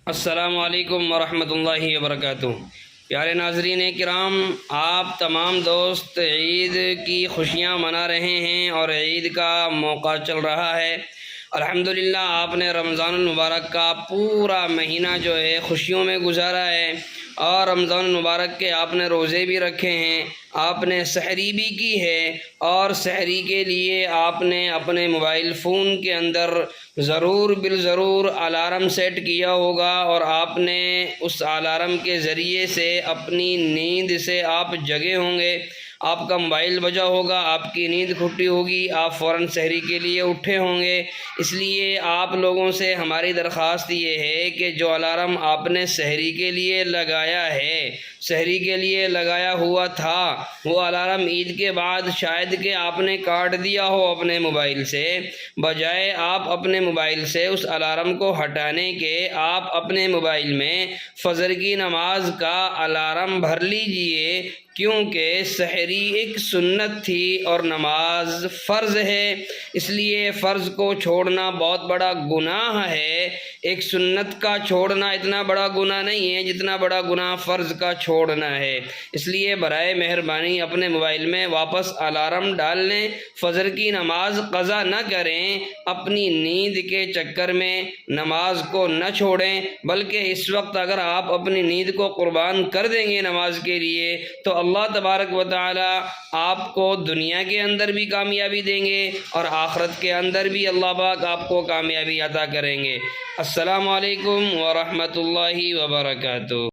السلام علیکم ورحمۃ اللہ وبرکاتہ۔ پیارے ناظرین کرام، آپ تمام دوست عید کی خوشیاں منا رہے ہیں اور عید کا موقع چل رہا ہے۔ الحمدللہ آپ نے رمضان المبارک کا پورا مہینہ جو ہے خوشیوں میں گزارا ہے، اور رمضان المبارک کے آپ نے روزے بھی رکھے ہیں، آپ نے سحری بھی کی ہے، اور سحری کے لیے آپ نے اپنے موبائل فون کے اندر ضرور بالضرور الارم سیٹ کیا ہوگا، اور آپ نے اس الارم کے ذریعے سے اپنی نیند سے آپ جگے ہوں گے۔ آپ کا موبائل بجا ہوگا، آپ کی نیند کھٹی ہوگی، آپ فوراً سحری کے لیے اٹھے ہوں گے۔ اس لیے آپ لوگوں سے ہماری درخواست یہ ہے کہ جو الارم آپ نے سحری کے لیے لگایا ہے، سحری کے لیے لگایا ہوا تھا، وہ الارم عید کے بعد شاید کہ آپ نے کاٹ دیا ہو اپنے موبائل سے، بجائے آپ اپنے موبائل سے اس الارم کو ہٹانے کے آپ اپنے موبائل میں فجر کی نماز کا الارم بھر لیجئے، کیونکہ سحری ایک سنت تھی اور نماز فرض ہے۔ اس لیے فرض کو چھوڑنا بہت بڑا گناہ ہے۔ ایک سنت کا چھوڑنا اتنا بڑا گناہ نہیں ہے جتنا بڑا گناہ فرض کا چھوڑنا ہے۔ اس لیے برائے مہربانی اپنے موبائل میں واپس الارم ڈال لیں، فجر کی نماز قضا نہ کریں، اپنی نیند کے چکر میں نماز کو نہ چھوڑیں، بلکہ اس وقت اگر آپ اپنی نیند کو قربان کر دیں گے نماز کے لیے تو اللہ تبارک و تعالی آپ کو دنیا کے اندر بھی کامیابی دیں گے اور آخرت کے اندر بھی اللہ پاک آپ کو کامیابی عطا کریں گے۔ السلام علیکم ورحمۃ اللہ وبرکاتہ۔